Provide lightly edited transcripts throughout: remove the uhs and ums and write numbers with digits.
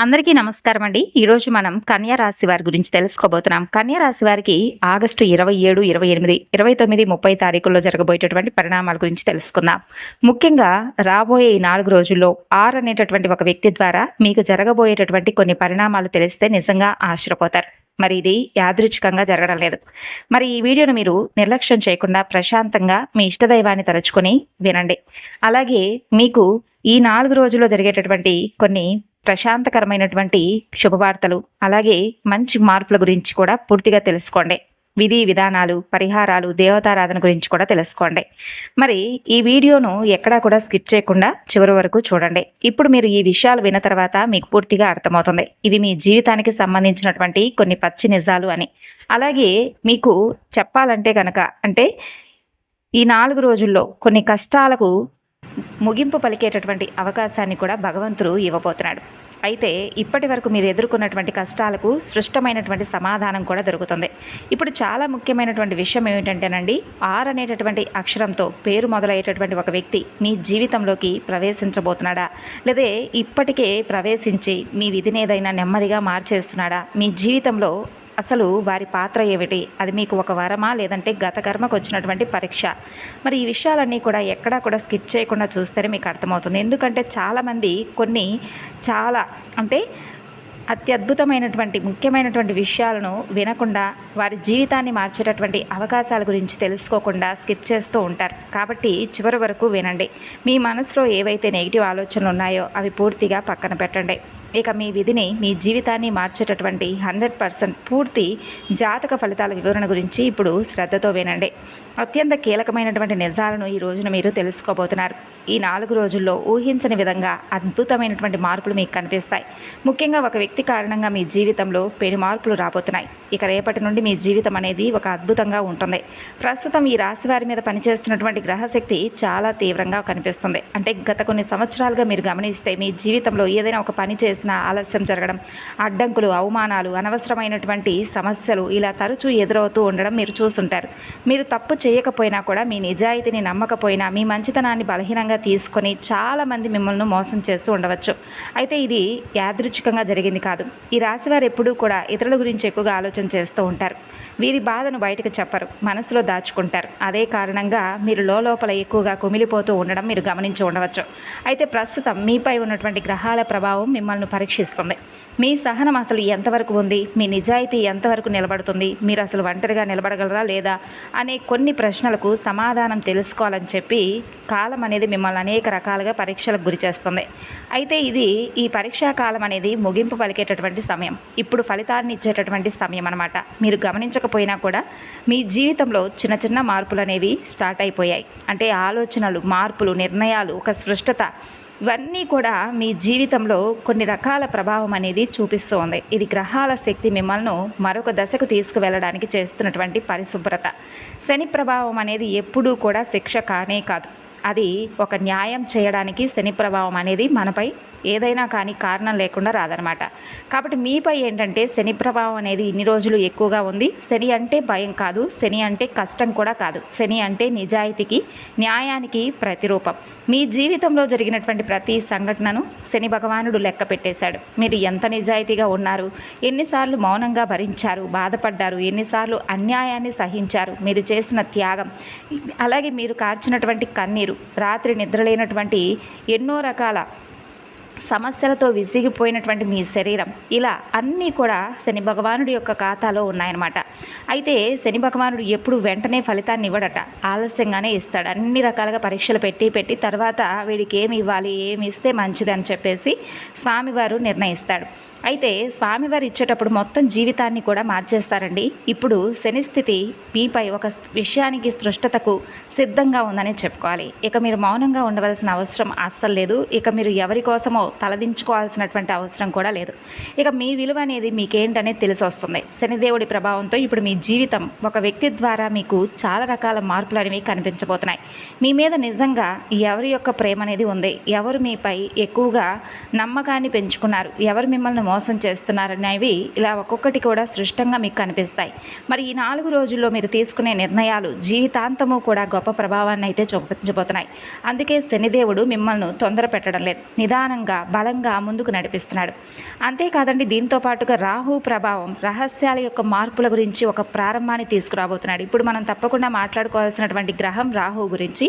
అందరికీ నమస్కారం అండి. ఈరోజు మనం కన్యా రాశి వారి గురించి తెలుసుకోబోతున్నాం. కన్యా రాశి వారికి ఆగస్టు 27, 28, 29, 30 తారీఖుల్లో జరగబోయేటటువంటి పరిణామాల గురించి తెలుసుకుందాం. ముఖ్యంగా రాబోయే ఈ 4 రోజుల్లో 6 అనేటటువంటి ఒక వ్యక్తి ద్వారా మీకు జరగబోయేటటువంటి కొన్ని పరిణామాలు తెలిస్తే నిజంగా ఆశ్చర్యపోతారు. మరి ఇది యాదృచ్ఛికంగా జరగడం లేదు. మరి ఈ వీడియోను మీరు నిర్లక్ష్యం చేయకుండా ప్రశాంతంగా మీ ఇష్టదైవాన్ని తలుచుకొని వినండి. అలాగే మీకు ఈ 4 రోజుల్లో జరిగేటటువంటి కొన్ని ప్రశాంతకరమైనటువంటి శుభవార్తలు, అలాగే మంచి మార్పుల గురించి కూడా పూర్తిగా తెలుసుకోండి. విధి విధానాలు, పరిహారాలు, దేవతారాధన గురించి కూడా తెలుసుకోండి. మరి ఈ వీడియోను ఎక్కడా కూడా స్కిప్ చేయకుండా చివరి వరకు చూడండి. ఇప్పుడు మీరు ఈ విషయాలు విన్న తర్వాత మీకు పూర్తిగా అర్థమవుతుంది ఇవి మీ జీవితానికి సంబంధించినటువంటి కొన్ని పచ్చి నిజాలు అని. అలాగే మీకు చెప్పాలంటే కనుక అంటే ఈ 4 రోజుల్లో కొన్ని కష్టాలకు ముగింపు పలికేటటువంటి అవకాశాన్ని కూడా భగవంతుడు ఇవ్వబోతున్నాడు. అయితే ఇప్పటి వరకు మీరు ఎదుర్కొన్నటువంటి కష్టాలకు సృష్టమైనటువంటి సమాధానం కూడా దొరుకుతుంది. ఇప్పుడు చాలా ముఖ్యమైనటువంటి విషయం ఏమిటంటేనండి, ఆర్ అనేటటువంటి అక్షరంతో పేరు మొదలయ్యేటటువంటి ఒక వ్యక్తి మీ జీవితంలోకి ప్రవేశించబోతున్నాడా, లేదా ఇప్పటికే ప్రవేశించి మీ విధిని ఏదైనా నెమ్మదిగా మార్చేస్తున్నాడా, మీ జీవితంలో అసలు వారి పాత్ర ఏమిటి, అది మీకు ఒక వరమా లేదంటే గత కర్మకు వచ్చినటువంటి పరీక్ష. మరి ఈ విషయాలన్నీ కూడా ఎక్కడా కూడా స్కిప్ చేయకుండా చూస్తేనే మీకు అర్థమవుతుంది. ఎందుకంటే చాలామంది చాలా అంటే అత్యద్భుతమైనటువంటి ముఖ్యమైనటువంటి విషయాలను వినకుండా వారి జీవితాన్ని మార్చేటటువంటి అవకాశాల గురించి తెలుసుకోకుండా స్కిప్ చేస్తూ ఉంటారు. కాబట్టి చివరి వరకు వినండి. మీ మనసులో ఏవైతే నెగిటివ్ ఆలోచనలు ఉన్నాయో అవి పూర్తిగా పక్కన పెట్టండి. ఇక మీ విధిని, మీ జీవితాన్ని మార్చేటటువంటి 100% పూర్తి జాతక ఫలితాల వివరణ గురించి ఇప్పుడు శ్రద్ధతో వినండి. అత్యంత కీలకమైనటువంటి నిజాలను ఈ రోజున మీరు తెలుసుకోబోతున్నారు. ఈ 4 రోజుల్లో ఊహించని విధంగా అద్భుతమైనటువంటి మార్పులు మీకు కనిపిస్తాయి. ముఖ్యంగా ఒక వ్యక్తి కారణంగా మీ జీవితంలో పెను మార్పులు రాబోతున్నాయి. ఇక రేపటి నుండి మీ జీవితం అనేది ఒక అద్భుతంగా ఉంటుంది. ప్రస్తుతం ఈ రాశి వారి మీద పనిచేస్తున్నటువంటి గ్రహశక్తి చాలా తీవ్రంగా కనిపిస్తుంది. అంటే గత కొన్ని సంవత్సరాలుగా మీరు గమనిస్తే మీ జీవితంలో ఏదైనా ఒక పని చేసినా ఆలస్యం జరగడం, అడ్డంకులు, అవమానాలు, అనవసరమైనటువంటి సమస్యలు ఇలా తరచూ ఎదురవుతూ ఉండడం మీరు చూస్తుంటారు. మీరు తప్పు చేయకపోయినా కూడా మీ నిజాయితీని నమ్మకపోయినా మీ మంచితనాన్ని బలహీనంగా తీసుకొని చాలామంది మిమ్మల్ని మోసం చేస్తూ ఉండవచ్చు. అయితే ఇది యాదృచ్ఛికంగా జరిగింది కాదు. ఈ రాశి వారు ఎప్పుడూ కూడా ఇతరుల గురించి ఎక్కువగా ఆలోచన చేస్తూ ఉంటారు. వీరి బాధను బయటకు చెప్పరు, మనసులో దాచుకుంటారు. అదే కారణంగా మీరు లోపల ఎక్కువగా కుమిలిపోతూ ఉండడం మీరు గమనించి ఉండవచ్చు. అయితే ప్రస్తుతం మీపై ఉన్నటువంటి గ్రహాల ప్రభావం మిమ్మల్ని పరీక్షిస్తుంది. మీ సహనం అసలు ఎంతవరకు ఉంది, మీ నిజాయితీ ఎంతవరకు నిలబడుతుంది, మీరు అసలు ఒంటరిగా నిలబడగలరా లేదా అనే కొన్ని ప్రశ్నలకు సమాధానం తెలుసుకోవాలని చెప్పి కాలం అనేది మిమ్మల్ని అనేక రకాలుగా పరీక్షలకు గురి చేస్తుంది. అయితే ఈ పరీక్షా కాలం అనేది ముగింపు పలికేటటువంటి సమయం. ఇప్పుడు ఫలితాన్ని ఇచ్చేటటువంటి సమయం అన్నమాట. మీరు గమనించకపోయినా కూడా మీ జీవితంలో చిన్న చిన్న మార్పులు అనేవి స్టార్ట్ అయిపోయాయి. అంటే ఆలోచనలు, మార్పులు, నిర్ణయాలు, ఒక స్పష్టత, ఇవన్నీ కూడా మీ జీవితంలో కొన్ని రకాల ప్రభావం అనేది చూపిస్తూ ఉంది. ఇది గ్రహాల శక్తి మిమ్మల్ని మరొక దశకు తీసుకువెళ్ళడానికి చేస్తున్నటువంటి పరిశుభ్రత. శని ప్రభావం అనేది ఎప్పుడూ కూడా శిక్ష కానే కాదు. అది ఒక న్యాయం చేయడానికి శని ప్రభావం అనేది మనపై ఏదైనా కానీ కారణం లేకుండా రాదనమాట. కాబట్టి మీపై ఏంటంటే శని ప్రభావం అనేది ఇన్ని రోజులు ఎక్కువగా ఉంది. శని అంటే భయం కాదు, శని అంటే కష్టం కూడా కాదు. శని అంటే నిజాయితీకి, న్యాయానికి ప్రతిరూపం. మీ జీవితంలో జరిగినటువంటి ప్రతి సంఘటనను శని భగవానుడు లెక్క పెట్టేశాడు. మీరు ఎంత నిజాయితీగా ఉన్నారు, ఎన్నిసార్లు మౌనంగా భరించారు, బాధపడ్డారు, ఎన్నిసార్లు అన్యాయాన్ని సహించారు, మీరు చేసిన త్యాగం, అలాగే మీరు కార్చినటువంటి కన్నీరు, రాత్రి నిద్రలేనటువంటి ఎన్నో రకాల సమస్యలతో విసిగిపోయినటువంటి మీ శరీరం, ఇలా అన్నీ కూడా శని భగవానుడి యొక్క ఖాతాలో ఉన్నాయన్నమాట. అయితే శని భగవానుడు ఎప్పుడు వెంటనే ఫలితాన్ని ఇవ్వడట, ఆలస్యంగానే ఇస్తాడు. అన్ని రకాలుగా పరీక్షలు పెట్టి తర్వాత వీడికి ఏమి ఇవ్వాలి, ఏమి ఇస్తే మంచిది అని చెప్పేసి స్వామివారు నిర్ణయిస్తాడు. అయితే స్వామివారు ఇచ్చేటప్పుడు మొత్తం జీవితాన్ని కూడా మార్చేస్తారండి. ఇప్పుడు శని స్థితి మీపై ఒక విషయానికి స్పష్టతకు సిద్ధంగా ఉందని చెప్పుకోవాలి. ఇక మీరు మౌనంగా ఉండవలసిన అవసరం అస్సలు లేదు. ఇక మీరు ఎవరి కోసమో తలదించుకోవాల్సినటువంటి అవసరం కూడా లేదు. ఇక మీ విలువ అనేది మీకేంటనేది తెలిసి వస్తుంది. శనిదేవుడి ప్రభావంతో ఇప్పుడు మీ జీవితం ఒక వ్యక్తి ద్వారా మీకు చాలా రకాల మార్పులు అనేవి కనిపించబోతున్నాయి. మీ మీద నిజంగా ఎవరి యొక్క ప్రేమ అనేది ఉంది, ఎవరు మీపై ఎక్కువగా నమ్మకాన్ని పెంచుకున్నారు, ఎవరు మిమ్మల్ని మోసం చేస్తున్నారనేవి ఇలా ఒక్కొక్కటి కూడా స్పష్టంగా మీకు కనిపిస్తాయి. మరి ఈ 4 రోజుల్లో మీరు తీసుకునే నిర్ణయాలు జీవితాంతము కూడా గొప్ప ప్రభావాన్ని అయితే చూపించబోతున్నాయి. అందుకే శనిదేవుడు మిమ్మల్ని తొందర పెట్టడం లేదు. నిదానంగా ధైర్యంగా బలంగా ముందుకు నడిపిస్తున్నాడు. అంతేకాదండి, దీంతో పాటుగా రాహు ప్రభావం రహస్యాల యొక్క మార్పుల గురించి ఒక ప్రారంభాన్ని తీసుకురాబోతున్నాడు. ఇప్పుడు మనం తప్పకుండా మాట్లాడుకోవాల్సినటువంటి గ్రహం రాహు గురించి.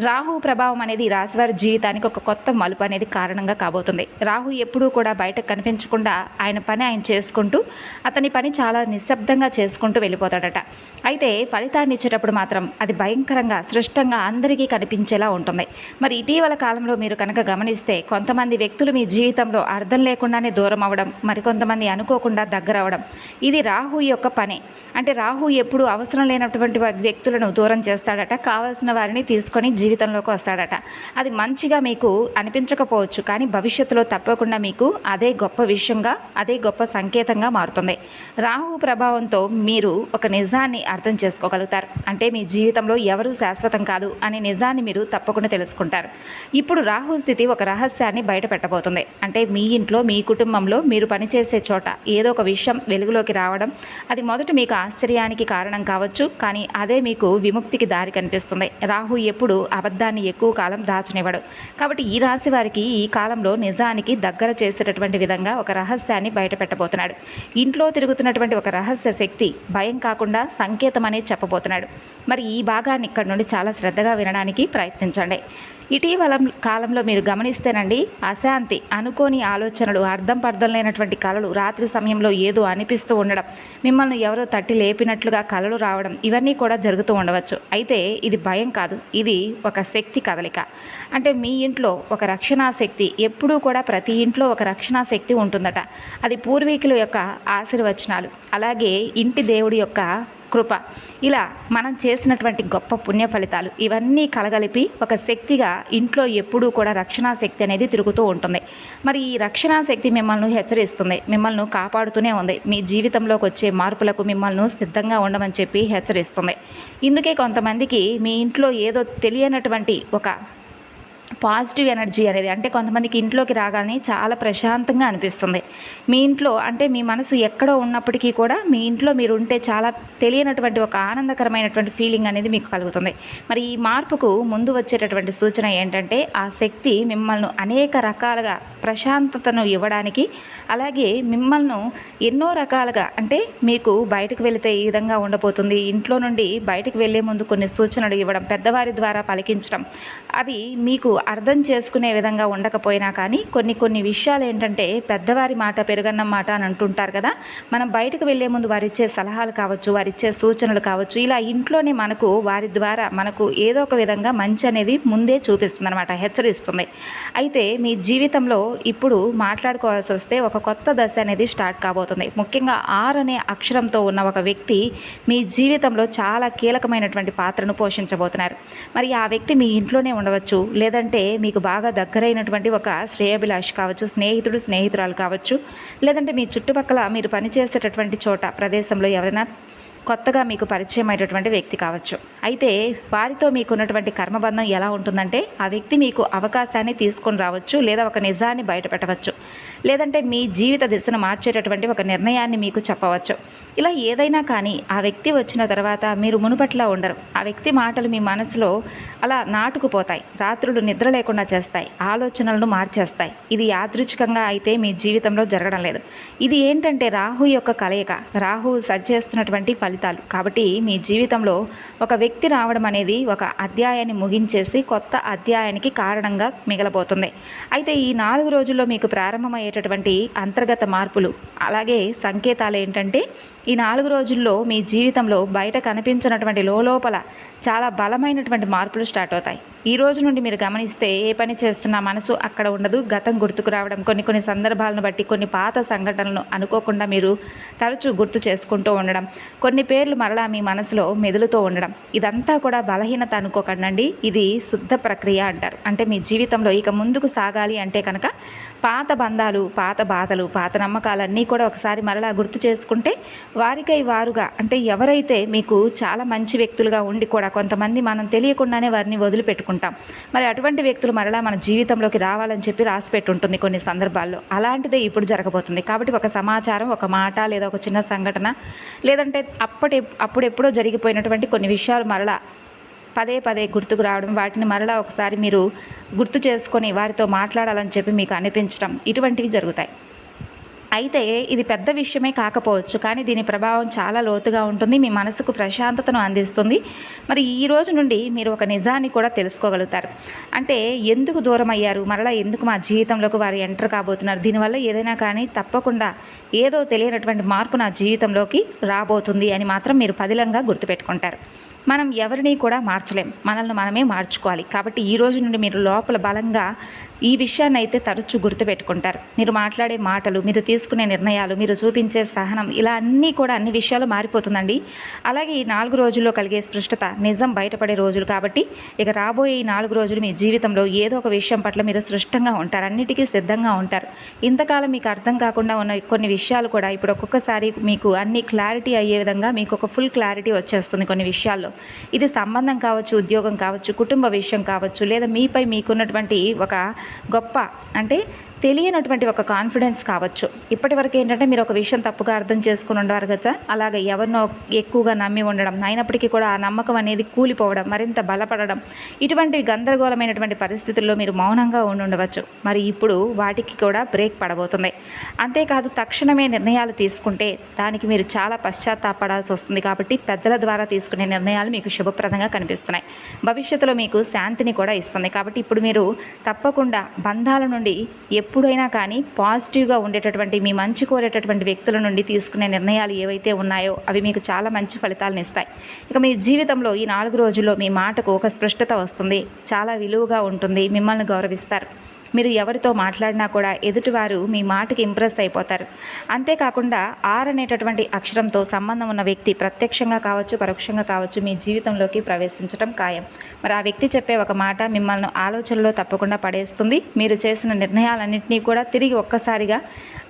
రాహు ప్రభావం అనేది ఈ రాశివారి జీవితానికి ఒక కొత్త మలుపు అనేది కారణంగా కాబోతుంది. రాహు ఎప్పుడూ కూడా బయటకు కనిపించకుండా ఆయన పని ఆయన చేసుకుంటూ అతని పని చాలా నిశ్శబ్దంగా చేసుకుంటూ వెళ్ళిపోతాడట. అయితే ఫలితాన్ని ఇచ్చేటప్పుడు మాత్రం అది భయంకరంగా స్పష్టంగా అందరికీ కనిపించేలా ఉంటుంది. మరి ఇటీవల కాలంలో మీరు కనుక గమనిస్తే కొంతమంది వ్యక్తులు మీ జీవితంలో అర్థం లేకుండానే దూరం అవ్వడం, మరికొంతమంది అనుకోకుండా దగ్గర అవ్వడం, ఇది రాహు యొక్క పని. అంటే రాహు ఎప్పుడు అవసరం లేనటువంటి వ్యక్తులను దూరం చేస్తాడట, కావాల్సిన వారిని తీసుకొని జీవితంలోకి వస్తాడట. అది మంచిగా మీకు అనిపించకపోవచ్చు, కానీ భవిష్యత్తులో తప్పకుండా మీకు అదే గొప్ప విషయంగా, అదే గొప్ప సంకేతంగా మారుతుంది. రాహు ప్రభావంతో మీరు ఒక నిజాన్ని అర్థం చేసుకోగలుగుతారు. అంటే మీ జీవితంలో ఎవరూ శాశ్వతం కాదు అనే నిజాన్ని మీరు తప్పకుండా తెలుసుకుంటారు. ఇప్పుడు రాహు స్థితి ఒక రహస్యాన్ని బయట పెట్టబోతుంది. అంటే మీ ఇంట్లో, మీ కుటుంబంలో, మీరు పనిచేసే చోట ఏదో ఒక విషయం వెలుగులోకి రావడం, అది మొదట మీకు ఆశ్చర్యానికి కారణం కావచ్చు, కానీ అదే మీకు విముక్తికి దారి కనిపిస్తుంది. రాహు ఎప్పుడు అబద్ధాన్ని ఎక్కువ కాలం దాచనివ్వడు. కాబట్టి ఈ రాశి వారికి ఈ కాలంలో నిజానికి దగ్గర చేసేటటువంటి విధంగా ఒక రహస్యాన్ని బయట పెట్టబోతున్నాడు. ఇంట్లో తిరుగుతున్నటువంటి ఒక రహస్య శక్తి భయం కాకుండా సంకేతం అనేది చెప్పబోతున్నాడు. మరి ఈ భాగాన్ని ఇక్కడ నుండి చాలా శ్రద్ధగా వినడానికి ప్రయత్నించండి. ఇటీవల కాలంలో మీరు గమనిస్తేనండి, అశాంతి, అనుకోని ఆలోచనలు, అర్థం పర్థం లేనటువంటి కలలు, రాత్రి సమయంలో ఏదో అనిపిస్తూ ఉండడం, మిమ్మల్ని ఎవరో తట్టి లేపినట్లుగా కలలు రావడం, ఇవన్నీ కూడా జరుగుతూ ఉండవచ్చు. అయితే ఇది భయం కాదు, ఇది ఒక శక్తి కదలిక. అంటే మీ ఇంట్లో ఒక రక్షణా శక్తి, ఎప్పుడూ కూడా ప్రతి ఇంట్లో ఒక రక్షణా శక్తి ఉంటుందట. అది పూర్వీకుల యొక్క ఆశీర్వచనాలు, అలాగే ఇంటి దేవుడి యొక్క కృప, ఇలా మనం చేసినటువంటి గొప్ప పుణ్య ఫలితాలు, ఇవన్నీ కలగలిపి ఒక శక్తిగా ఇంట్లో ఎప్పుడూ కూడా రక్షణా శక్తి అనేది తిరుగుతూ ఉంటుంది. మరి ఈ రక్షణా శక్తి మిమ్మల్ని హెచ్చరిస్తుంది, మిమ్మల్ని కాపాడుతూనే ఉంది. మీ జీవితంలోకి వచ్చే మార్పులకు మిమ్మల్ని సిద్ధంగా ఉండమని చెప్పి హెచ్చరిస్తుంది. ఇందుకే కొంతమందికి మీ ఇంట్లో ఏదో తెలియనటువంటి ఒక పాజిటివ్ ఎనర్జీ అనేది, అంటే కొంతమందికి ఇంట్లోకి రాగానే చాలా ప్రశాంతంగా అనిపిస్తుంది. మీ ఇంట్లో అంటే మీ మనసు ఎక్కడో ఉన్నప్పటికీ కూడా మీ ఇంట్లో మీరు ఉంటే చాలా తెలియనటువంటి ఒక ఆనందకరమైనటువంటి ఫీలింగ్ అనేది మీకు కలుగుతుంది. మరి ఈ మార్పుకు ముందు వచ్చేటటువంటి సూచన ఏంటంటే, ఆ శక్తి మిమ్మల్ని అనేక రకాలుగా ప్రశాంతతను ఇవ్వడానికి, అలాగే మిమ్మల్ని ఎన్నో రకాలుగా, అంటే మీకు బయటకు వెళితే ఈ విధంగా ఉండబోతుంది, ఇంట్లో నుండి బయటకు వెళ్ళే ముందు కొన్ని సూచనలు ఇవ్వడం, పెద్దవారి ద్వారా పలికించడం, అవి మీకు అర్థం చేసుకునే విధంగా ఉండకపోయినా కానీ కొన్ని విషయాలు ఏంటంటే, పెద్దవారి మాట పెరుగన్నం మాట అని అంటుంటారు కదా, మనం బయటకు వెళ్ళే ముందు వారిచ్చే సలహాలు కావచ్చు, వారిచ్చే సూచనలు కావచ్చు, ఇలా ఇంట్లోనే మనకు వారి ద్వారా మనకు ఏదో ఒక విధంగా మంచి అనేది ముందే చూపిస్తుంది అనమాట, హెచ్చరిస్తుంది. అయితే మీ జీవితంలో ఇప్పుడు మాట్లాడుకోవాల్సి వస్తే ఒక కొత్త దశ అనేది స్టార్ట్ కాబోతుంది. ముఖ్యంగా ఆర్ అనే అక్షరంతో ఉన్న ఒక వ్యక్తి మీ జీవితంలో చాలా కీలకమైనటువంటి పాత్రను పోషించబోతున్నారు. మరి ఆ వ్యక్తి మీ ఇంట్లోనే ఉండవచ్చు, లేదంటే మీకు బాగా దగ్గరైనటువంటి ఒక శ్రేయోభిలాషి కావచ్చు, స్నేహితురాలు కావచ్చు, లేదంటే మీ చుట్టుపక్కల మీరు పనిచేసేటటువంటి చోట ప్రదేశంలో ఎవరైనా కొత్తగా మీకు పరిచయం అయ్యేటటువంటి వ్యక్తి కావచ్చు. అయితే వారితో మీకున్నటువంటి కర్మబంధం ఎలా ఉంటుందంటే, ఆ వ్యక్తి మీకు అవకాశాన్ని తీసుకొని రావచ్చు, లేదా ఒక నిజాన్ని బయటపెట్టవచ్చు, లేదంటే మీ జీవిత దిశను మార్చేటటువంటి ఒక నిర్ణయాన్ని మీకు చెప్పవచ్చు. ఇలా ఏదైనా కానీ ఆ వ్యక్తి వచ్చిన తర్వాత మీరు మునుపట్లా ఉండరు. ఆ వ్యక్తి మాటలు మీ మనసులో అలా నాటుకుపోతాయి, రాత్రులు నిద్ర లేకుండా చేస్తాయి, ఆలోచనలను మార్చేస్తాయి. ఇది యాదృచ్ఛికంగా అయితే మీ జీవితంలో జరగడం లేదు. ఇది ఏంటంటే రాహు యొక్క కలయిక, రాహు సరిచేస్తున్నటువంటి ఫలితాలు. కాబట్టి మీ జీవితంలో ఒక వ్యక్తి రావడం అనేది ఒక అధ్యాయాన్ని ముగించేసి కొత్త అధ్యాయానికి కారణంగా మిగలబోతుంది. అయితే ఈ 4 రోజుల్లో మీకు ప్రారంభమయ్యేటటువంటి అంతర్గత మార్పులు, అలాగే సంకేతాలు ఏంటంటే, ఈ 4 రోజుల్లో మీ జీవితంలో బయట కనిపించినటువంటి లోపల చాలా బలమైనటువంటి మార్పులు స్టార్ట్ అవుతాయి. ఈ రోజు నుండి మీరు గమనిస్తే ఏ పని చేస్తున్నా మనసు అక్కడ ఉండదు, గతం గుర్తుకు రావడం, కొన్ని సందర్భాలను బట్టి కొన్ని పాత సంఘటనలను అనుకోకుండా మీరు తరచూ గుర్తు చేసుకుంటూ ఉండడం, కొన్ని పేర్లు మరలా మీ మనసులో మెదులుతూ ఉండడం, ఇదంతా కూడా బలహీనత అనుకోకండి, ఇది శుద్ధ ప్రక్రియ అంటారు. అంటే మీ జీవితంలో ఇక ముందుకు సాగాలి అంటే కనుక పాత బంధాలు, పాత బాధలు, పాత నమ్మకాలన్నీ కూడా ఒకసారి మరలా గుర్తు చేసుకుంటే వారికై వారుగా, అంటే ఎవరైతే మీకు చాలా మంచి వ్యక్తులుగా ఉండి కూడా కొంతమంది మనం తెలియకుండానే వారిని వదిలిపెట్టుకుంటాం, మరి అటువంటి వ్యక్తులు మరలా మన జీవితంలోకి రావాలని చెప్పి రాసిపెట్టి ఉంటుంది కొన్ని సందర్భాల్లో. అలాంటిదే ఇప్పుడు జరగబోతుంది. కాబట్టి ఒక సమాచారం, ఒక మాట, లేదా ఒక చిన్న సంఘటన, లేదంటే అప్పుడెప్పుడో జరిగిపోయినటువంటి కొన్ని విషయాలు మరలా పదే పదే గుర్తుకు రావడం, వాటిని మరలా ఒకసారి మీరు గుర్తు చేసుకొని వారితో మాట్లాడాలని చెప్పి మీకు అనిపించడం, ఇటువంటివి జరుగుతాయి. అయితే ఇది పెద్ద విషయమే కాకపోవచ్చు, కానీ దీని ప్రభావం చాలా లోతుగా ఉంటుంది. మీ మనసుకు ప్రశాంతతను అందిస్తుంది. మరి ఈ రోజు నుండి మీరు ఒక నిజాన్ని కూడా తెలుసుకోగలుగుతారు. అంటే ఎందుకు దూరం అయ్యారు, మరలా ఎందుకు మా జీవితంలోకి వారు ఎంటర్ కాబోతున్నారు, దీనివల్ల ఏదైనా కానీ తప్పకుండా ఏదో తెలియనటువంటి మార్పు నా జీవితంలోకి రాబోతుంది అని మాత్రం మీరు పదిలంగా గుర్తుపెట్టుకుంటారు. మనం ఎవరిని కూడా మార్చలేం, మనల్ని మనమే మార్చుకోవాలి. కాబట్టి ఈ రోజు నుండి మీరు లోపల బలంగా ఈ విషయాన్ని అయితే తరచూ గుర్తుపెట్టుకుంటారు. మీరు మాట్లాడే మాటలు, మీరు తీసుకునే నిర్ణయాలు, మీరు చూపించే సహనం, ఇలా అన్నీ కూడా అన్ని విషయాలు మారిపోతుందండి. అలాగే ఈ 4 రోజుల్లో కలిగే స్పష్టత నిజం బయటపడే రోజులు కాబట్టి ఇక రాబోయే ఈ 4 రోజులు మీ జీవితంలో ఏదో ఒక విషయం పట్ల మీరు స్పష్టంగా ఉంటారు, అన్నిటికీ సిద్ధంగా ఉంటారు. ఇంతకాలం మీకు అర్థం కాకుండా ఉన్న కొన్ని విషయాలు కూడా ఇప్పుడు ఒక్కొక్కసారి మీకు అన్ని క్లారిటీ అయ్యే విధంగా మీకు ఒక ఫుల్ క్లారిటీ వచ్చేస్తుంది కొన్ని విషయాల్లో. ఇది సంబంధం కావచ్చు, ఉద్యోగం కావచ్చు, కుటుంబ విషయం కావచ్చు, లేదా మీపై మీకున్నటువంటి ఒక గొప్ప అంటే తెలియనటువంటి ఒక కాన్ఫిడెన్స్ కావచ్చు. ఇప్పటి వరకు ఏంటంటే మీరు ఒక విషయం తప్పుగా అర్థం చేసుకుని ఉండవారు కదా, అలాగే ఎవరినో ఎక్కువగా నమ్మి ఉండడం, అయినప్పటికీ కూడా ఆ నమ్మకం అనేది కూలిపోవడం, మరింత బలపడడం, ఇటువంటి గందరగోళమైనటువంటి పరిస్థితుల్లో మీరు మౌనంగా ఉండవచ్చు. మరి ఇప్పుడు వాటికి కూడా బ్రేక్ పడబోతుంది. అంతేకాదు తక్షణమే నిర్ణయాలు తీసుకుంటే దానికి మీరు చాలా పశ్చాత్తాపడాల్సి వస్తుంది. కాబట్టి పెద్దల ద్వారా తీసుకునే నిర్ణయాలు మీకు శుభప్రదంగా కనిపిస్తున్నాయి. భవిష్యత్తులో మీకు శాంతిని కూడా ఇస్తుంది. కాబట్టి ఇప్పుడు మీరు తప్పకుండా బంధాల నుండి ఎప్పుడైనా కానీ పాజిటివ్గా ఉండేటటువంటి, మీ మంచి కోరేటటువంటి వ్యక్తుల నుండి తీసుకునే నిర్ణయాలు ఏవైతే ఉన్నాయో అవి మీకు చాలా మంచి ఫలితాలను ఇస్తాయి. ఇక మీ జీవితంలో ఈ 4 రోజుల్లో మీ మాటకు ఒక స్పష్టత వస్తుంది, చాలా విలువగా ఉంటుంది, మిమ్మల్ని గౌరవిస్తారు. మీరు ఎవరితో మాట్లాడినా కూడా ఎదుటివారు మీ మాటకి ఇంప్రెస్ అయిపోతారు. అంతేకాకుండా అనేటటువంటి అక్షరంతో సంబంధం ఉన్న వ్యక్తి ప్రత్యక్షంగా కావచ్చు, పరోక్షంగా కావచ్చు మీ జీవితంలోకి ప్రవేశించడం ఖాయం. మరి ఆ వ్యక్తి చెప్పే ఒక మాట మిమ్మల్ని ఆలోచనలో తప్పకుండా పడేస్తుంది. మీరు చేసిన నిర్ణయాలన్నింటినీ కూడా తిరిగి ఒక్కసారిగా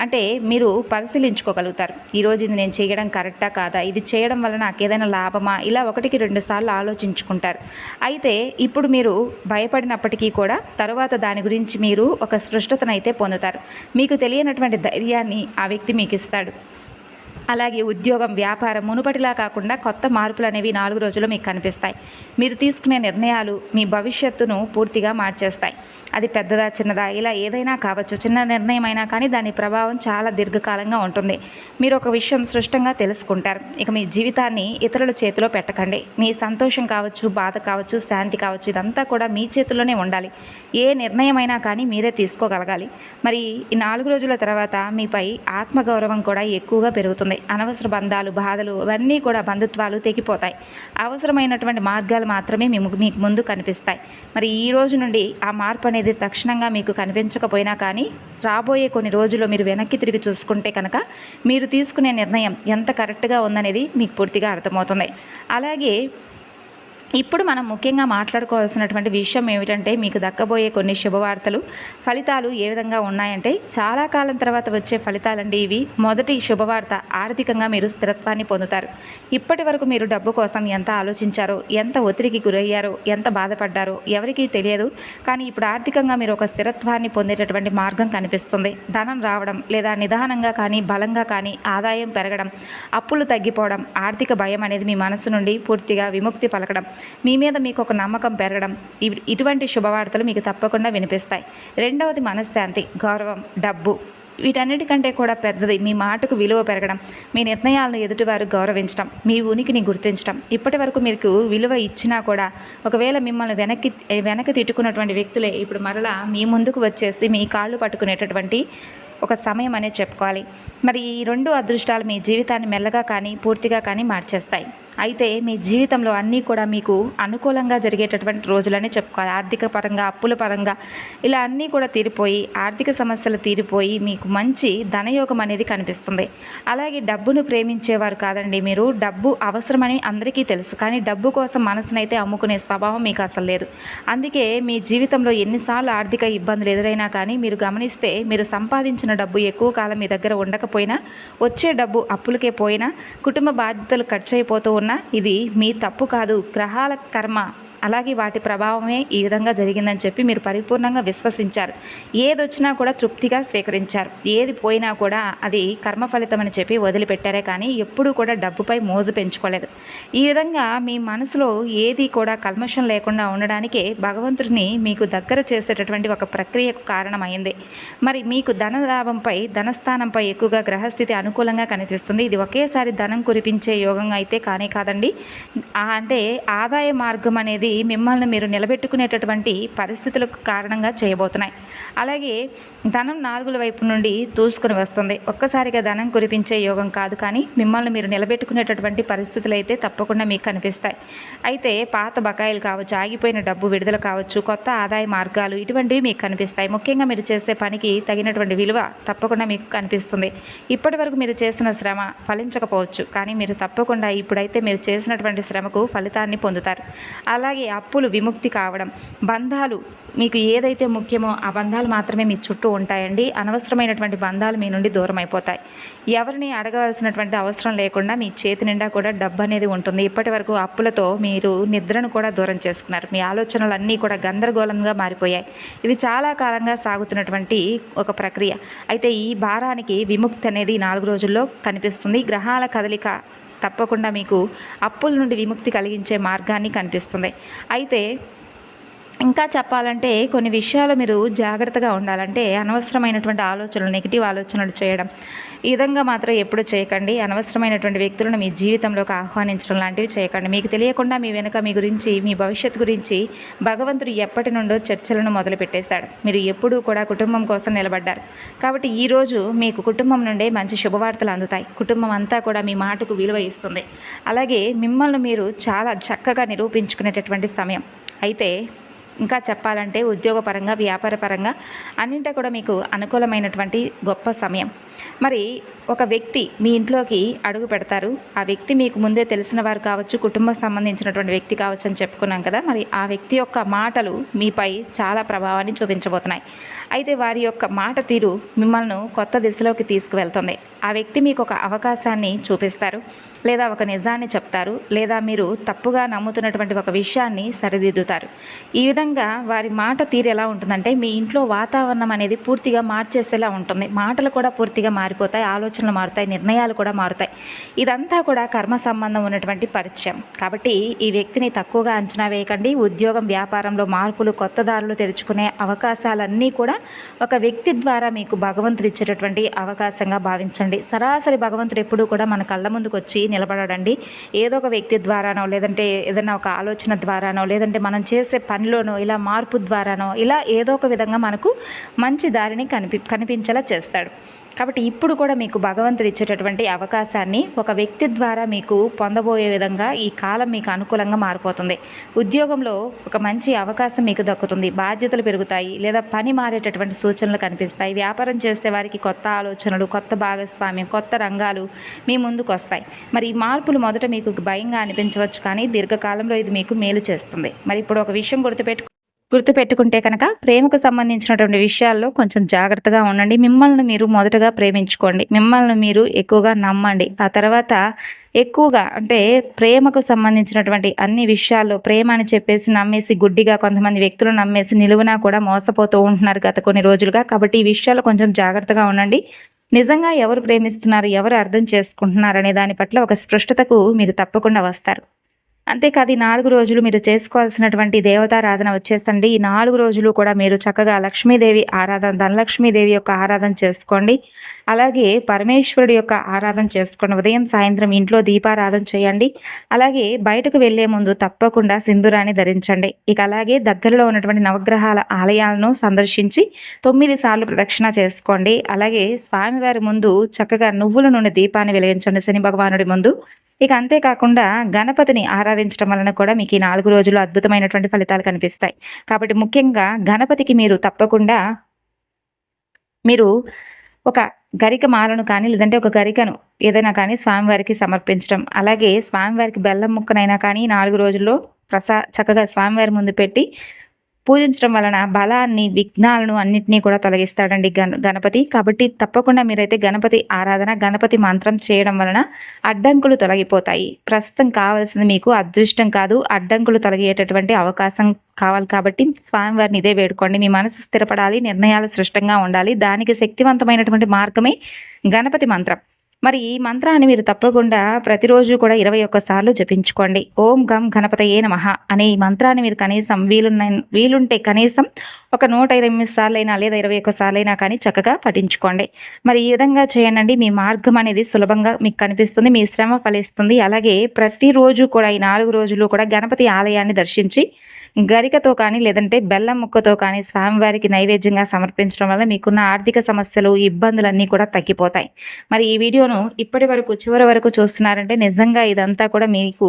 అంటే మీరు పరిశీలించుకోగలుగుతారు. ఈరోజు ఇది నేను చేయడం కరెక్టా కాదా, ఇది చేయడం వల్ల నాకు ఏదైనా లాభమా, ఇలా 1-2 సార్లు ఆలోచించుకుంటారు. అయితే ఇప్పుడు మీరు భయపడినప్పటికీ కూడా తరువాత దాని గురించి మీరు ఒక స్పష్టతనైతే పొందుతారు. మీకు తెలియనటువంటి ధైర్యాన్ని ఆ వ్యక్తి మీకు ఇస్తాడు. అలాగే ఉద్యోగం, వ్యాపారం మునుపటిలా కాకుండా కొత్త మార్పులు అనేవి 4 రోజుల్లో మీకు కనిపిస్తాయి. మీరు తీసుకునే నిర్ణయాలు మీ భవిష్యత్తును పూర్తిగా మార్చేస్తాయి. అది పెద్దదా చిన్నదా ఇలా ఏదైనా కావచ్చు, చిన్న నిర్ణయం అయినా కానీ దాని ప్రభావం చాలా దీర్ఘకాలంగా ఉంటుంది. మీరు ఒక విషయం స్పష్టంగా తెలుసుకుంటారు. ఇక మీ జీవితాన్ని ఇతరుల చేతిలో పెట్టకండి. మీ సంతోషం కావచ్చు, బాధ కావచ్చు, శాంతి కావచ్చు, ఇదంతా కూడా మీ చేతుల్లోనే ఉండాలి. ఏ నిర్ణయం అయినా కానీ మీరే తీసుకోగలగాలి. మరి ఈ 4 రోజుల తర్వాత మీపై ఆత్మగౌరవం కూడా ఎక్కువగా పెరుగుతుంది. అనవసర బంధాలు, బాధలు అవన్నీ కూడా బంధుత్వాలు తెగిపోతాయి. అవసరమైనటువంటి మార్గాలు మాత్రమే మీకు ముందు కనిపిస్తాయి. మరి ఈ రోజు నుండి ఆ మార్పు అనేది తక్షణంగా మీకు కనిపించకపోయినా కానీ రాబోయే కొన్ని రోజుల్లో మీరు వెనక్కి తిరిగి చూసుకుంటే కనుక మీరు తీసుకునే నిర్ణయం ఎంత కరెక్ట్గా ఉందనేది మీకు పూర్తిగా అర్థమవుతుంది. అలాగే ఇప్పుడు మనం ముఖ్యంగా మాట్లాడుకోవాల్సినటువంటి విషయం ఏమిటంటే మీకు దక్కబోయే కొన్ని శుభవార్తలు, ఫలితాలు ఏ విధంగా ఉన్నాయంటే చాలా కాలం తర్వాత వచ్చే ఫలితాలండి ఇవి. మొదటి శుభవార్త, ఆర్థికంగా మీరు స్థిరత్వాన్ని పొందుతారు. ఇప్పటి వరకు మీరు డబ్బు కోసం ఎంత ఆలోచించారో, ఎంత ఒత్తిడికి గురయ్యారో, ఎంత బాధపడ్డారో ఎవరికీ తెలియదు. కానీ ఇప్పుడు ఆర్థికంగా మీరు ఒక స్థిరత్వాన్ని పొందేటటువంటి మార్గం కనిపిస్తుంది. ధనం రావడం లేదా నిదానంగా కానీ బలంగా కానీ ఆదాయం పెరగడం, అప్పులు తగ్గిపోవడం, ఆర్థిక భయం అనేది మీ మనసు నుండి పూర్తిగా విముక్తి పలకడం, మీ మీద మీకు ఒక నమ్మకం పెరగడం, ఇటువంటి శుభవార్తలు మీకు తప్పకుండా వినిపిస్తాయి. రెండవది మనశ్శాంతి, గౌరవం, డబ్బు, వీటన్నిటికంటే కూడా పెద్దది మీ మాటకు విలువ పెరగడం, మీ నిర్ణయాలను ఎదుటివారు గౌరవించడం, మీ ఉనికిని గుర్తించడం. ఇప్పటి వరకు మీకు విలువ ఇచ్చినా కూడా ఒకవేళ మిమ్మల్ని వెనక్కి తిట్టుకున్నటువంటి వ్యక్తులే ఇప్పుడు మరలా మీ ముందుకు వచ్చేసి మీ కాళ్ళు పట్టుకునేటటువంటి ఒక సమయం అనే చెప్పుకోవాలి. మరి ఈ 2 అదృష్టాలు మీ జీవితాన్ని మెల్లగా కానీ పూర్తిగా కానీ మార్చేస్తాయి. అయితే మీ జీవితంలో అన్నీ కూడా మీకు అనుకూలంగా జరిగేటటువంటి రోజులనే చెప్పుకోవాలి. ఆర్థిక పరంగా, అప్పుల పరంగా ఇలా అన్నీ కూడా తీరిపోయి, ఆర్థిక సమస్యలు తీరిపోయి మీకు మంచి ధనయోగం అనేది కనిపిస్తుంది. అలాగే డబ్బును ప్రేమించేవారు కాదండి మీరు. డబ్బు అవసరమని అందరికీ తెలుసు, కానీ డబ్బు కోసం మనసునైతే అమ్ముకునే స్వభావం మీకు అసలు లేదు. అందుకే మీ జీవితంలో ఎన్నిసార్లు ఆర్థిక ఇబ్బందులు ఎదురైనా కానీ మీరు గమనిస్తే మీరు సంపాదించిన డబ్బు ఎక్కువ కాలం మీ దగ్గర ఉండకపోయినా, వచ్చే డబ్బు అప్పులకే పోయినా, కుటుంబ బాధ్యతలు ఖర్చు అయిపోతూ ఉన్నా ఇది మీ తప్పు కాదు, గ్రహాల కర్మ అలాగే వాటి ప్రభావమే ఈ విధంగా జరిగిందని చెప్పి మీరు పరిపూర్ణంగా విశ్వసించారు. ఏదొచ్చినా కూడా తృప్తిగా స్వీకరించారు. ఏది పోయినా కూడా అది కర్మ ఫలితం అని చెప్పి వదిలిపెట్టారే కానీ ఎప్పుడూ కూడా డబ్బుపై మోజు పెంచుకోలేదు. ఈ విధంగా మీ మనసులో ఏది కూడా కల్మషం లేకుండా ఉండడానికే భగవంతుడిని మీకు దగ్గర చేసేటటువంటి ఒక ప్రక్రియకు కారణమైంది. మరి మీకు ధన లాభంపై ధనస్థానంపై ఎక్కువగా గ్రహస్థితి అనుకూలంగా కనిపిస్తుంది. ఇది ఒకేసారి ధనం కురిపించే యోగంగా అయితే కానే కాదండి. అంటే ఆదాయ మార్గం అనేది మిమ్మల్ని మీరు నిలబెట్టుకునేటటువంటి పరిస్థితులకు కారణంగా చేయబోతున్నాయి. అలాగే ధనం నాలుగుల వైపు నుండి దూసుకుని వస్తుంది. ఒక్కసారిగా ధనం కురిపించే యోగం కాదు, కానీ మిమ్మల్ని మీరు నిలబెట్టుకునేటటువంటి పరిస్థితులు అయితే తప్పకుండా మీకు కనిపిస్తాయి. అయితే పాత బకాయిలు కావచ్చు, ఆగిపోయిన డబ్బు విడుదల కావచ్చు, కొత్త ఆదాయ మార్గాలు ఇటువంటివి మీకు కనిపిస్తాయి. ముఖ్యంగా మీరు చేసే పనికి తగినటువంటి విలువ తప్పకుండా మీకు కనిపిస్తుంది. ఇప్పటి వరకు మీరు చేసిన శ్రమ ఫలించకపోవచ్చు, కానీ మీరు తప్పకుండా ఇప్పుడైతే మీరు చేసినటువంటి శ్రమకు ఫలితాన్ని పొందుతారు. అలాగే అప్పులు విముక్తి కావడం, బంధాలు మీకు ఏదైతే ముఖ్యమో ఆ బంధాలు మాత్రమే మీ చుట్టూ ఉంటాయండి. అనవసరమైనటువంటి బంధాలు మీ నుండి దూరం అయిపోతాయి. ఎవరిని అడగవలసినటువంటి అవసరం లేకుండా మీ చేతి నిండా కూడా డబ్బు అనేది ఉంటుంది. ఇప్పటి వరకు అప్పులతో మీరు నిద్రను కూడా దూరం చేసుకున్నారు. మీ ఆలోచనలన్నీ కూడా గందరగోళంగా మారిపోయాయి. ఇది చాలా కాలంగా సాగుతున్నటువంటి ఒక ప్రక్రియ. అయితే ఈ భారానికి విముక్తి అనేది 4 రోజుల్లో కనిపిస్తుంది. గ్రహాల కదలిక తప్పకుండా మీకు అప్పుల నుండి విముక్తి కలిగించే మార్గాన్ని కనిపిస్తుంది. అయితే ఇంకా చెప్పాలంటే కొన్ని విషయాలు మీరు జాగ్రత్తగా ఉండాలంటే అనవసరమైనటువంటి ఆలోచనలు, నెగిటివ్ ఆలోచనలు చేయడం ఈ విధంగా మాత్రం ఎప్పుడు చేయకండి. అనవసరమైనటువంటి వ్యక్తులను మీ జీవితంలోకి ఆహ్వానించడం లాంటివి చేయకండి. మీకు తెలియకుండా మీ వెనుక మీ గురించి, మీ భవిష్యత్తు గురించి భగవంతుడు ఎప్పటి నుండో చర్చలను మొదలుపెట్టేశాడు. మీరు ఎప్పుడూ కూడా కుటుంబం కోసం నిలబడ్డారు. కాబట్టి ఈరోజు మీకు కుటుంబం నుండే మంచి శుభవార్తలు అందుతాయి. కుటుంబం అంతా కూడా మీ మాటకు విలువ ఇస్తుంది. అలాగే మిమ్మల్ని మీరు చాలా చక్కగా నిరూపించుకునేటటువంటి సమయం. అయితే ఇంకా చెప్పాలంటే ఉద్యోగపరంగా, వ్యాపారపరంగా అన్నింటా కూడా మీకు అనుకూలమైనటువంటి గొప్ప సమయం. మరి ఒక వ్యక్తి మీ ఇంట్లోకి అడుగు పెడతారు. ఆ వ్యక్తి మీకు ముందే తెలిసిన వారు కావచ్చు, కుటుంబం సంబంధించినటువంటి వ్యక్తి కావచ్చు అని చెప్పుకున్నాం కదా. మరి ఆ వ్యక్తి యొక్క మాటలు మీపై చాలా ప్రభావాన్ని చూపించబోతున్నాయి. అయితే వారి యొక్క మాట తీరు మిమ్మల్ని కొత్త దిశలోకి తీసుకువెళ్తుంది. ఆ వ్యక్తి మీకు ఒక అవకాశాన్ని చూపిస్తారు, లేదా ఒక నిజాన్ని చెప్తారు, లేదా మీరు తప్పుగా నమ్ముతున్నటువంటి ఒక విషయాన్ని సరిదిద్దుతారు. ఈ విధంగా వారి మాట తీరు ఎలా ఉంటుందంటే మీ ఇంట్లో వాతావరణం అనేది పూర్తిగా మార్చేసేలా ఉంటుంది. మాటలు కూడా పూర్తిగా మారిపోతాయి, ఆలోచనలు మారుతాయి, నిర్ణయాలు కూడా మారుతాయి. ఇదంతా కూడా కర్మ సంబంధం ఉన్నటువంటి పరిచయం. కాబట్టి ఈ వ్యక్తిని తక్కువగా అంచనా వేయకండి. ఉద్యోగం, వ్యాపారంలో మార్పులు, కొత్త దారులు తెరుచుకునే అవకాశాలన్నీ కూడా ఒక వ్యక్తి ద్వారా మీకు భగవంతుడు ఇచ్చేటటువంటి అవకాశంగా భావించండి. సరాసరి భగవంతుడు ఎప్పుడూ కూడా మన కళ్ళ ముందుకు వచ్చి నిలబడడండి. ఏదో ఒక వ్యక్తి ద్వారానో, లేదంటే ఏదైనా ఒక ఆలోచన ద్వారానో, లేదంటే మనం చేసే పనిలోనో, ఇలా మార్పు ద్వారానో, ఇలా ఏదో ఒక విధంగా మనకు మంచి దారిని కనిపించేలా చేస్తాడు. కాబట్టి ఇప్పుడు కూడా మీకు భగవంతుడు ఇచ్చేటటువంటి అవకాశాన్ని ఒక వ్యక్తి ద్వారా మీకు పొందబోయే విధంగా ఈ కాలం మీకు అనుకూలంగా మారిపోతుంది. ఉద్యోగంలో ఒక మంచి అవకాశం మీకు దక్కుతుంది. బాధ్యతలు పెరుగుతాయి, లేదా పని మారేటటువంటి సూచనలు కనిపిస్తాయి. వ్యాపారం చేసే వారికి కొత్త ఆలోచనలు, కొత్త భాగస్వామ్యం, కొత్త రంగాలు మీ ముందుకు వస్తాయి. మరి ఈ మార్పులు మొదట మీకు భయంగా అనిపించవచ్చు, కానీ దీర్ఘకాలంలో ఇది మీకు మేలు చేస్తుంది. మరి ఇప్పుడు ఒక విషయం గుర్తుపెట్టుకుంటే కనుక ప్రేమకు సంబంధించినటువంటి విషయాల్లో కొంచెం జాగ్రత్తగా ఉండండి. మిమ్మల్ని మీరు మొదటగా ప్రేమించుకోండి. మిమ్మల్ని మీరు ఎక్కువగా నమ్మండి. ఆ తర్వాత ఎక్కువగా అంటే ప్రేమకు సంబంధించినటువంటి అన్ని విషయాల్లో ప్రేమ అని చెప్పేసి నమ్మేసి గుడ్డిగా కొంతమంది వ్యక్తులు నమ్మేసి నిలువునా కూడా మోసపోతూ ఉంటున్నారు గత కొన్ని రోజులుగా. కాబట్టి ఈ విషయాల్లో కొంచెం జాగ్రత్తగా ఉండండి. నిజంగా ఎవరు ప్రేమిస్తున్నారు, ఎవరు అర్థం చేసుకుంటున్నారు అనే దాని పట్ల ఒక స్పష్టతకు మీరు తప్పకుండా వస్తారు. అంతేకాదు ఈ 4 రోజులు మీరు చేసుకోవాల్సినటువంటి దేవతారాధన వచ్చేసండి. ఈ 4 రోజులు కూడా మీరు చక్కగా లక్ష్మీదేవి ఆరాధన, ధనలక్ష్మీదేవి యొక్క ఆరాధన చేసుకోండి. అలాగే పరమేశ్వరుడి యొక్క ఆరాధన చేసుకోండి. ఉదయం సాయంత్రం ఇంట్లో దీపారాధన చేయండి. అలాగే బయటకు వెళ్లే ముందు తప్పకుండా సింధూరాన్ని ధరించండి. ఇక అలాగే దగ్గరలో ఉన్నటువంటి నవగ్రహాల ఆలయాలను సందర్శించి 9 సార్లు ప్రదక్షిణ చేసుకోండి. అలాగే స్వామివారి ముందు చక్కగా నువ్వుల నూనె దీపాన్ని వెలిగించండి శని భగవానుడి ముందు. ఇక అంతేకాకుండా గణపతిని ఆరాధించడం వలన కూడా మీకు ఈ 4 రోజులు అద్భుతమైనటువంటి ఫలితాలు కనిపిస్తాయి. కాబట్టి ముఖ్యంగా గణపతికి మీరు తప్పకుండా ఒక గరిక మాలను కానీ, లేదంటే ఒక గరికను ఏదైనా కానీ స్వామివారికి సమర్పించడం, అలాగే స్వామివారికి బెల్లం ముక్కనైనా కానీ 4 రోజుల్లో చక్కగా స్వామివారి ముందు పెట్టి పూజించడం వలన బలాన్ని, విఘ్నాలను అన్నిటినీ కూడా తొలగిస్తాడండి గణపతి. కాబట్టి తప్పకుండా మీరైతే గణపతి ఆరాధన, గణపతి మంత్రం చేయడం వలన అడ్డంకులు తొలగిపోతాయి. ప్రస్తుతం కావాల్సింది మీకు అదృష్టం కాదు, అడ్డంకులు తొలగేటటువంటి అవకాశం కావాలి. కాబట్టి స్వామివారిని ఇదే వేడుకోండి. మీ మనసు స్థిరపడాలి, నిర్ణయాలు స్పష్టంగా ఉండాలి. దానికి శక్తివంతమైనటువంటి మార్గమే గణపతి మంత్రం. మరి ఈ మంత్రాన్ని మీరు తప్పకుండా ప్రతిరోజు కూడా 21 సార్లు జపించుకోండి. ఓం గం గణపతయే నమః అనే ఈ మంత్రాన్ని మీరు కనీసం వీలుంటే కనీసం ఒక 128 సార్లైనా లేదా 21 సార్లైనా కానీ చక్కగా పఠించుకోండి. మరి ఈ విధంగా చేయండి. మీ మార్గం అనేది సులభంగా మీకు కనిపిస్తుంది, మీ శ్రమ ఫలిస్తుంది. అలాగే ప్రతిరోజు కూడా ఈ 4 రోజులు కూడా గణపతి ఆలయాన్ని దర్శించి గరికతో కానీ లేదంటే బెల్లం ముక్కతో కానీ స్వామివారికి నైవేద్యంగా సమర్పించడం వల్ల మీకున్న ఆర్థిక సమస్యలు, ఇబ్బందులన్నీ కూడా తగ్గిపోతాయి. మరి ఈ వీడియోను ఇప్పటి వరకు చివరి వరకు చూస్తున్నారంటే నిజంగా ఇదంతా కూడా మీకు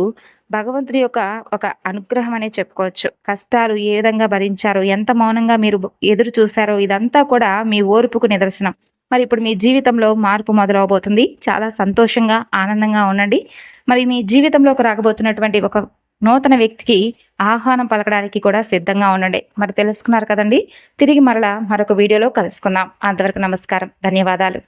భగవంతుడి యొక్క ఒక అనుగ్రహం అనే చెప్పుకోవచ్చు. కష్టాలు ఏ విధంగా భరించారో, ఎంత మౌనంగా మీరు ఎదురు చూశారో ఇదంతా కూడా మీ ఓర్పుకు నిదర్శనం. మరి ఇప్పుడు మీ జీవితంలో మార్పు మొదలవబోతుంది. చాలా సంతోషంగా, ఆనందంగా ఉండండి. మరి మీ జీవితంలోకి రాకపోతున్నటువంటి ఒక నూతన వ్యక్తికి ఆహ్వానం పలకడానికి కూడా సిద్ధంగా ఉండండి. మరి తెలుసుకున్నారు కదండి. తిరిగి మరలా మరొక వీడియోలో కలుసుకుందాం. అంతవరకు నమస్కారం, ధన్యవాదాలు.